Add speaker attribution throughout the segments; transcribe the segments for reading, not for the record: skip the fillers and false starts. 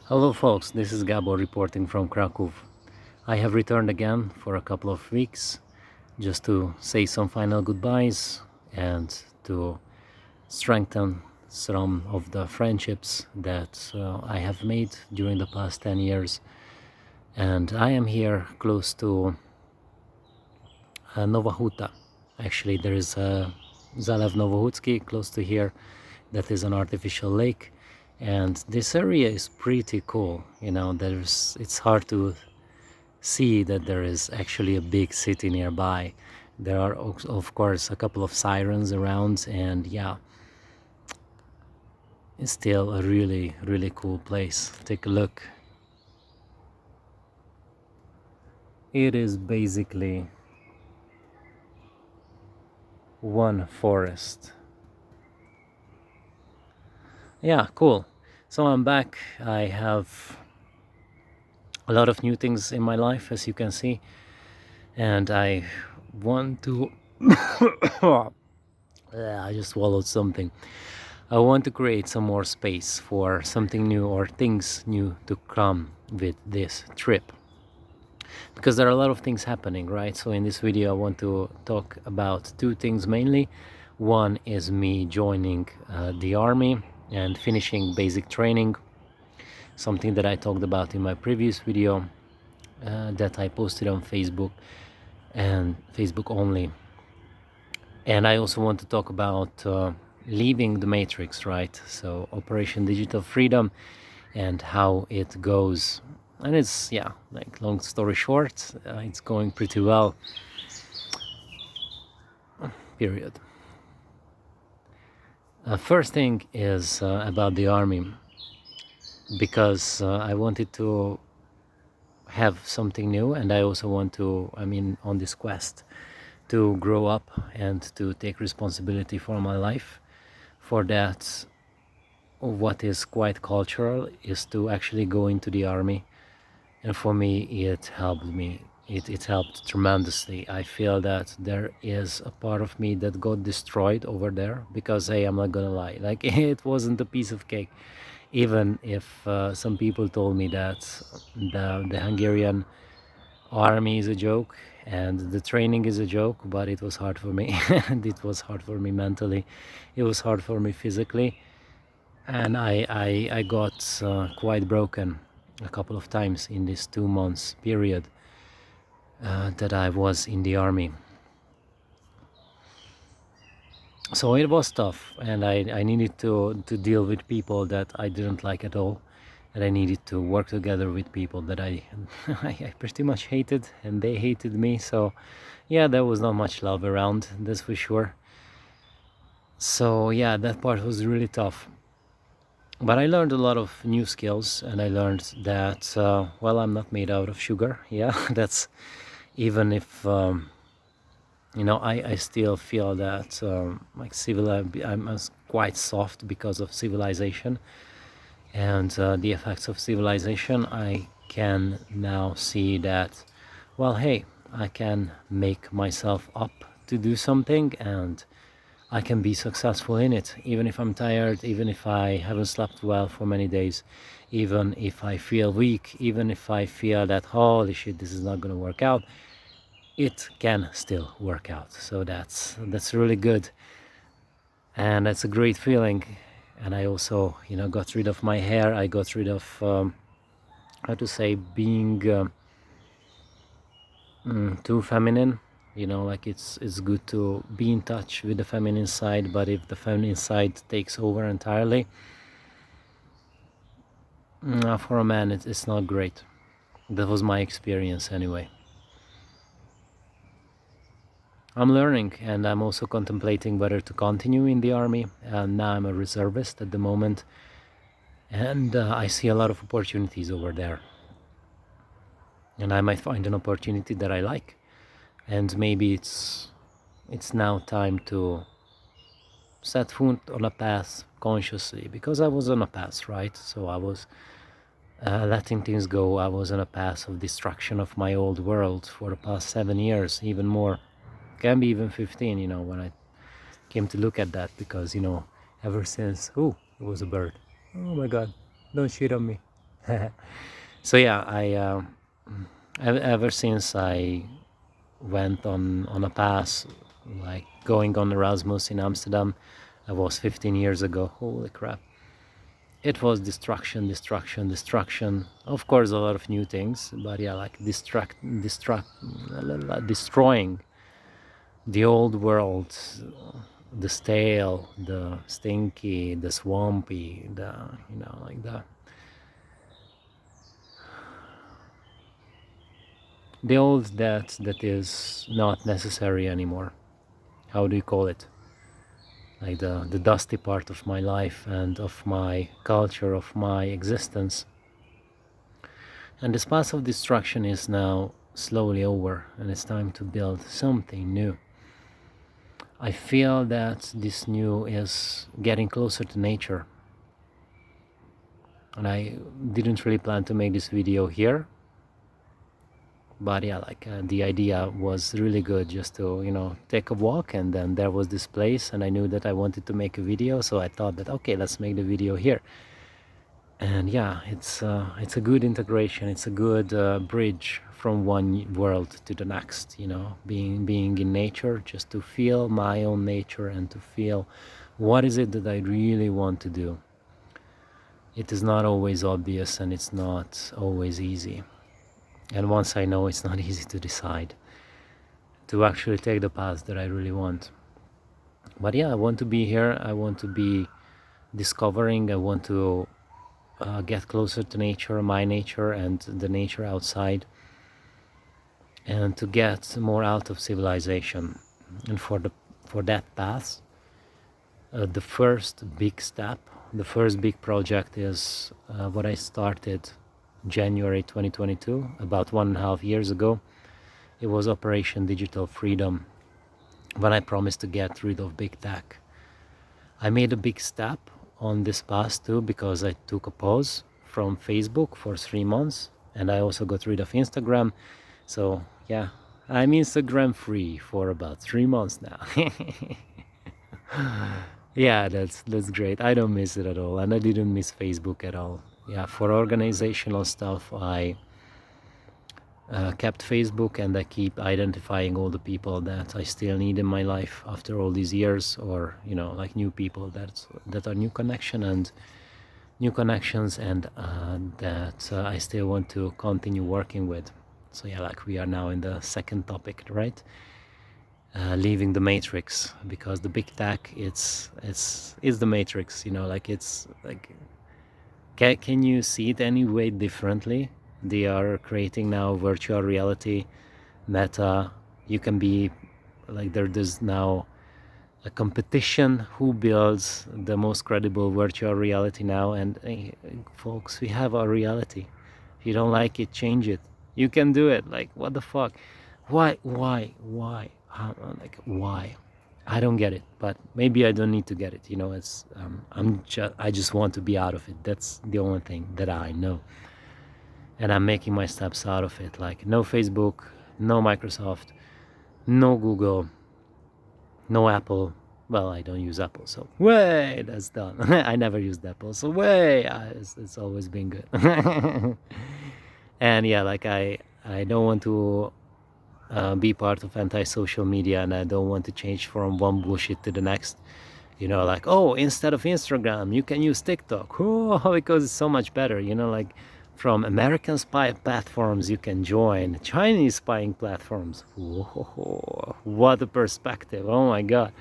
Speaker 1: Hello folks, this is Gabo reporting from Krakow. I have returned again for a couple of weeks just to say some final goodbyes and to strengthen some of the friendships that I have made during the past 10 years. And I am here close to Nova Huta. Actually, there is Zalew Novohutsky close to here that is an artificial lake. And this area is pretty cool. It's hard to see that there is actually a big city nearby. There are of course a couple of sirens around, and yeah, it's still a really cool place. Take a look. It is basically one forest. Yeah, cool. So I'm back. I have a lot of new things in my life, as you can see, and I want to I just swallowed something. I want to create some more space for something new or things new to come with this trip, because there are a lot of things happening, right? So in this video I want to talk about two things mainly. One is me joining the army and finishing basic training, something that I talked about in my previous video that I posted on Facebook and Facebook only. And I also want to talk about leaving the matrix, right? So Operation Digital Freedom and how it goes. And it's, yeah, like long story short, it's going pretty well, period. First thing is about the army, because I wanted to have something new, and I also want to, on this quest to grow up and to take responsibility for my life. For that, what is quite cultural is to actually go into the army, and for me it helped me. It helped tremendously. I feel that there is a part of me that got destroyed over there, because hey, I'm not gonna lie, like it wasn't a piece of cake. Even if some people told me that the Hungarian army is a joke and the training is a joke, but it was hard for me. And it was hard for me mentally, it was hard for me physically, and I got quite broken a couple of times in this 2 months period that I was in the army. So it was tough, and I needed to deal with people that I didn't like at all, and I needed to work together with people that I pretty much hated, and they hated me. So yeah, there was not much love around, that's for sure. So yeah, that part was really tough. But I learned a lot of new skills, and I learned that well, I'm not made out of sugar. Yeah, that's, even if I still feel that like I'm quite soft because of civilization and the effects of civilization. I can now see that, well, hey, I can make myself up to do something, and I can be successful in it, even if I'm tired, even if I haven't slept well for many days, even if I feel weak, even if I feel that, holy shit, this is not going to work out. It can still work out. So that's really good, and that's a great feeling. And I also, got rid of my hair. I got rid of how to say, being too feminine. Like it's good to be in touch with the feminine side, but if the feminine side takes over entirely, for a man it's not great. That was my experience anyway. I'm learning, and I'm also contemplating whether to continue in the army. And now I'm a reservist at the moment, and I see a lot of opportunities over there, and I might find an opportunity that I like, and maybe it's now time to set foot on a path consciously, because I was on a path, right? So I was letting things go. I was on a path of destruction of my old world for the past 7 years, even more, can be even 15, when I came to look at that, because ever since, oh, it was a bird, oh my god, don't shit on me. So yeah, ever since I went on a pass, like going on Erasmus in Amsterdam, I was 15 years ago. Holy crap! It was destruction, destruction, destruction. Of course, a lot of new things, but yeah, like destroying the old world, the stale, the stinky, the swampy, like the old that is not necessary anymore. How do you call it? Like the dusty part of my life and of my culture, of my existence. And this path of destruction is now slowly over, and it's time to build something new. I feel that this new is getting closer to nature. And I didn't really plan to make this video here, but yeah, like the idea was really good, just to take a walk, and then there was this place, and I knew that I wanted to make a video, so I thought that okay, let's make the video here. And yeah, it's a good integration, it's a good bridge from one world to the next, being in nature, just to feel my own nature and to feel what is it that I really want to do. It is not always obvious, and it's not always easy. And once I know, it's not easy to decide, to actually take the path that I really want. But yeah, I want to be here, I want to be discovering, I want to get closer to nature, my nature and the nature outside, and to get more out of civilization. And for that path, the first big step, the first big project is what I started January 2022, about 1.5 years ago. It was Operation Digital Freedom, when I promised to get rid of big tech. I made a big step on this path too, because I took a pause from Facebook for 3 months, and I also got rid of Instagram. So yeah, I'm Instagram free for about 3 months now. Yeah, that's great. I don't miss it at all, and I didn't miss Facebook at all. Yeah, for organizational stuff, I kept Facebook, and I keep identifying all the people that I still need in my life after all these years, or like new people that are new connections, and that I still want to continue working with. So yeah, like we are now in the second topic, right? Leaving the matrix, because the big tech, it's the matrix, like it's like, can you see it any way differently? They are creating now virtual reality, Meta. You can be like, there's now a competition who builds the most credible virtual reality now. And hey, folks, we have our reality. If you don't like it, change it. You can do it. Like, what the fuck? Why? Like, why? I don't get it, but maybe I don't need to get it. It's I just want to be out of it. That's the only thing that I know, and I'm making my steps out of it. Like, no Facebook, no Microsoft, no Google, no Apple. Well, I don't use Apple, so way, that's done. I never used Apple, so way, it's always been good. And yeah, like I don't want to be part of anti-social media, and I don't want to change from one bullshit to the next. Like, oh, instead of Instagram, you can use TikTok. Oh, because it's so much better. Like, from American spy platforms, you can join Chinese spying platforms. Whoa, what a perspective! Oh my god.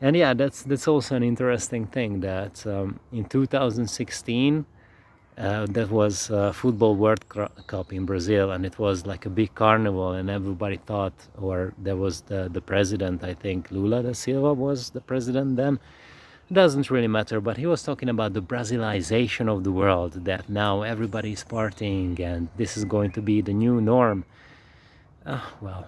Speaker 1: And yeah, that's also an interesting thing, that in 2016. That was Football World Cup in Brazil, and it was like a big carnival, and everybody thought, or there was the president, I think Lula da Silva was the president then. It doesn't really matter, but he was talking about the Brazilization of the world, that now everybody is partying, and this is going to be the new norm. Well,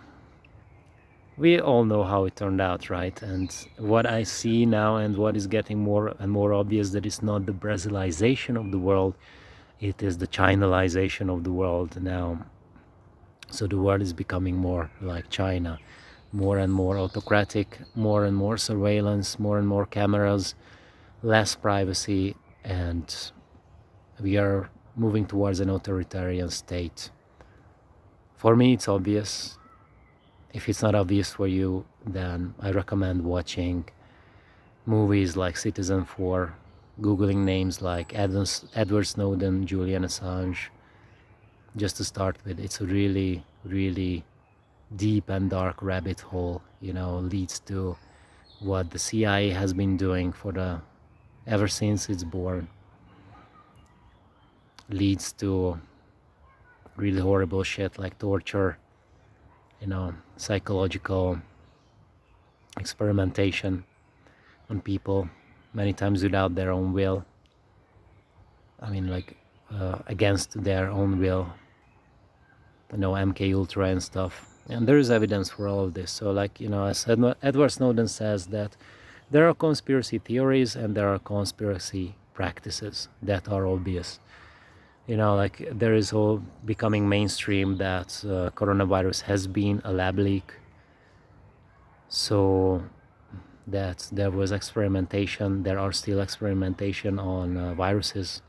Speaker 1: we all know how it turned out, right? And what I see now, and what is getting more and more obvious, that it's not the Brazilization of the world, it is the Chinalization of the world now. So the world is becoming more like China, more and more autocratic, more and more surveillance, more and more cameras, less privacy, and we are moving towards an authoritarian state. For me, it's obvious. If it's not obvious for you, then I recommend watching movies like Citizen 4, Googling names like Edward Snowden, Julian Assange, just to start with. It's a really, really deep and dark rabbit hole, leads to what the CIA has been doing ever since it's born, leads to really horrible shit like torture, psychological experimentation on people, many times without their own will. I mean, like against their own will, MK Ultra and stuff. And there is evidence for all of this. So, like, as Edward Snowden says, that there are conspiracy theories and there are conspiracy practices that are obvious. Like there is all becoming mainstream that coronavirus has been a lab leak. So that there was experimentation, there are still experimentation on viruses,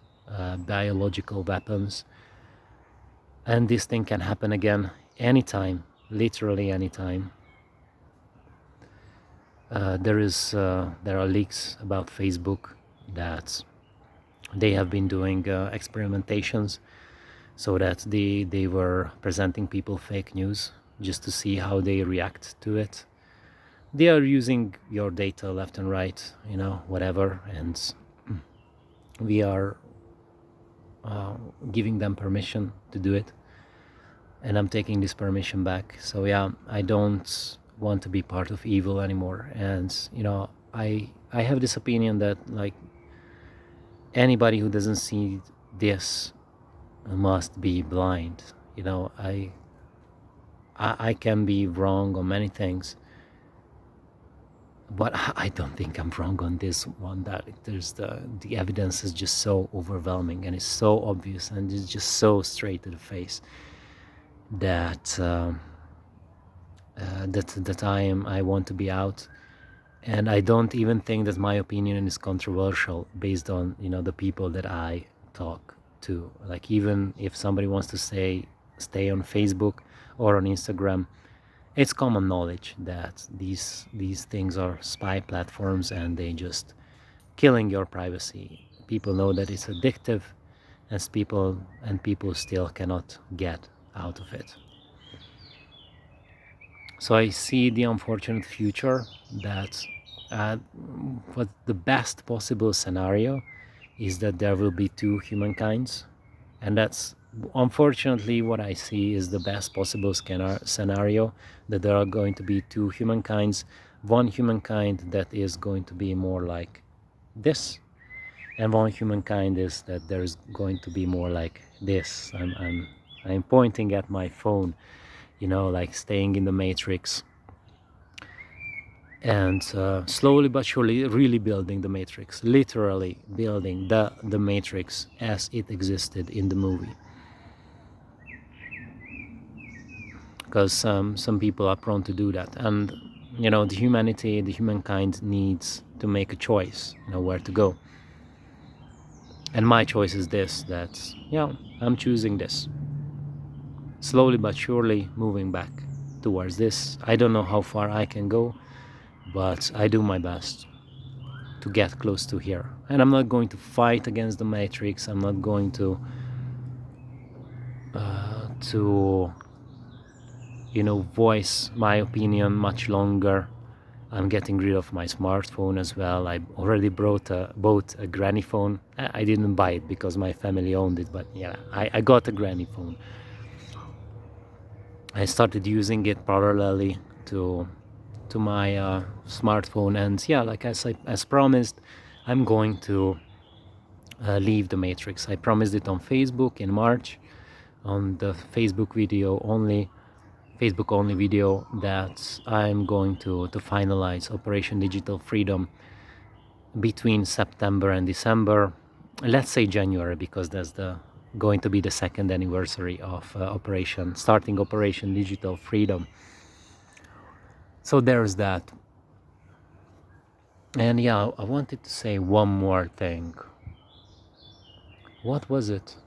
Speaker 1: biological weapons. And this thing can happen again anytime, literally anytime. There are leaks about Facebook that they have been doing experimentations, so that they were presenting people fake news just to see how they react to it. They are using your data left and right, whatever, and we are giving them permission to do it, and I'm taking this permission back. So yeah, I don't want to be part of evil anymore. And I have this opinion that, like, anybody who doesn't see this must be blind. I can be wrong on many things, but I don't think I'm wrong on this one. That there's the evidence is just so overwhelming and it's so obvious and it's just so straight to the face that I want to be out. And I don't even think that my opinion is controversial based on the people that I talk to. Like, even if somebody wants to stay on Facebook or on Instagram, it's common knowledge that these things are spy platforms and they just killing your privacy. People know that it's addictive, as people still cannot get out of it. So I see the unfortunate future that what the best possible scenario is that there will be two humankinds, and that's unfortunately what I see is the best possible scenario, that there are going to be two humankinds. One humankind that is going to be more like this, and one humankind is that there is going to be more like this. I'm pointing at my phone, like staying in the matrix, and slowly but surely really building the matrix, literally building the matrix as it existed in the movie. Because some people are prone to do that, and the humankind needs to make a choice, where to go. And my choice is this, that I'm choosing this, slowly but surely moving back towards this. I don't know how far I can go, but I do my best to get close to here. And I'm not going to fight against the matrix. I'm not going to voice my opinion much longer. I'm getting rid of my smartphone as well. I already bought a granny phone. I didn't buy it because my family owned it, but yeah, I got a granny phone. I started using it parallelly to my smartphone, and yeah, like as promised, I'm going to leave the matrix. I promised it on Facebook in March, on the Facebook only video, that I'm going to finalize Operation Digital Freedom between September and December. Let's say January, because that's going to be the second anniversary of starting Operation Digital Freedom. So there's that. And yeah, I wanted to say one more thing. What was it?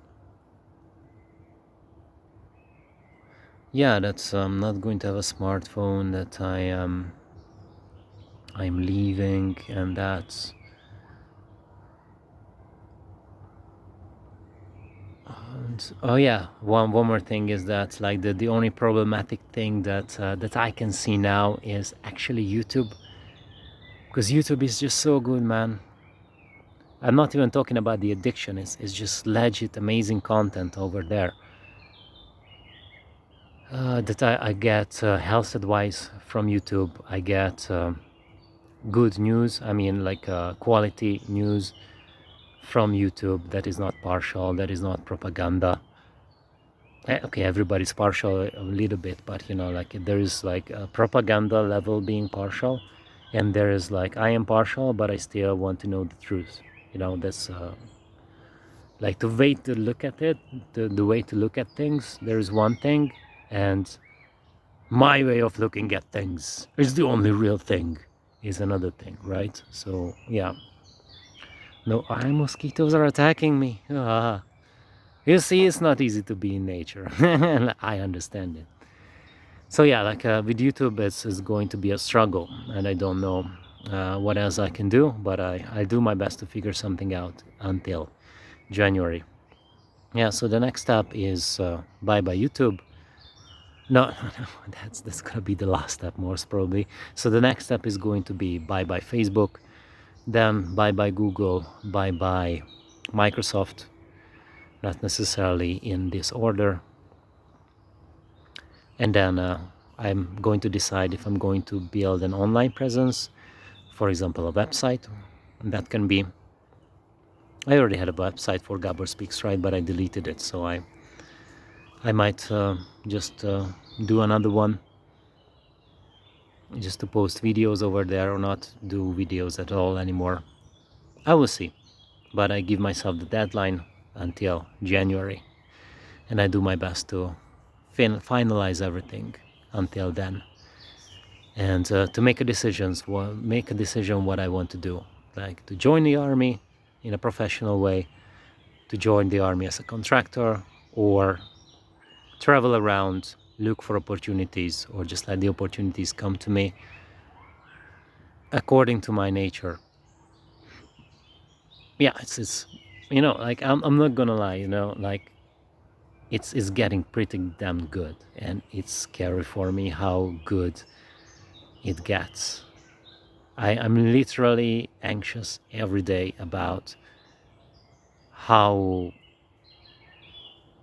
Speaker 1: yeah, that's I'm not going to have a smartphone, that I'm leaving, and that's and, oh yeah, one more thing is that like the only problematic thing that I can see now is actually YouTube, because YouTube is just so good, man. I'm not even talking about the addiction. It's just legit amazing content over there. That I get health advice from YouTube. I get good news. I mean, like quality news from YouTube that is not partial, that is not propaganda. Okay, everybody's partial a little bit, but you know, like there is like a propaganda level being partial, and there is like I am partial, but I still want to know the truth. You know, that's like the way to look at it, the way to look at things. There is one thing, and my way of looking at things is the only real thing, is another thing, right? So yeah, no, mosquitoes are attacking me. You see, it's not easy to be in nature. And I understand it. So yeah, like with YouTube, it's going to be a struggle, and I don't know what else I can do, but I do my best to figure something out until January. Yeah, so the next step is bye bye YouTube. No, no, that's gonna be the last step, most probably. So the next step is going to be bye bye Facebook, then bye bye Google, bye bye Microsoft, not necessarily in this order. And then I'm going to decide if I'm going to build an online presence, for example, a website. And that can be, I already had a website for Gabor Speaks Right, but I deleted it. So I might just do another one, just to post videos over there, or not do videos at all anymore. I will see, but I give myself the deadline until January, and I do my best to finalize everything until then, and to make a decision what I want to do, like to join the army in a professional way, to join the army as a contractor, or travel around, look for opportunities, or just let the opportunities come to me according to my nature. Yeah, it's you know, like I'm not gonna lie, you know, like it's getting pretty damn good, and it's scary for me how good it gets. I'm literally anxious every day about how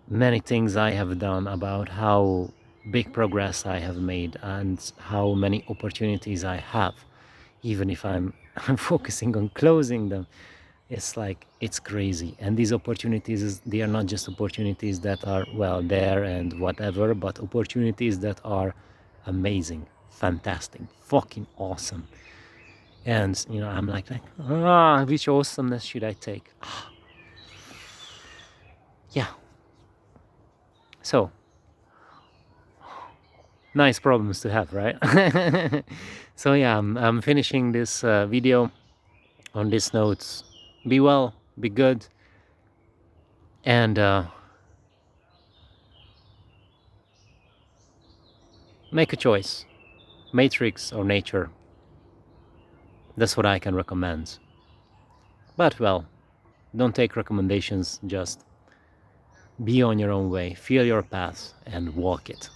Speaker 1: many things I have done, about how big progress I have made, and how many opportunities I have, even if I'm focusing on closing them. It's like it's crazy, and these opportunities, they are not just opportunities that are well there and whatever, but opportunities that are amazing, fantastic, fucking awesome. And you know, I'm like which awesomeness should I take? Yeah, so nice problems to have, right? So yeah, I'm finishing this video on these notes. Be well, be good, and make a choice, matrix or nature. That's what I can recommend. But well, don't take recommendations, just be on your own way, feel your path and walk it.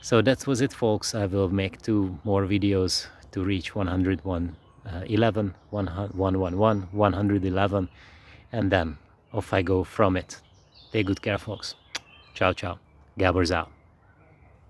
Speaker 1: So that was it, folks. I will make 2 more videos to reach 101, 11, 111, 111, and then off I go from it. Take good care, folks. Ciao, ciao. Gabor's out.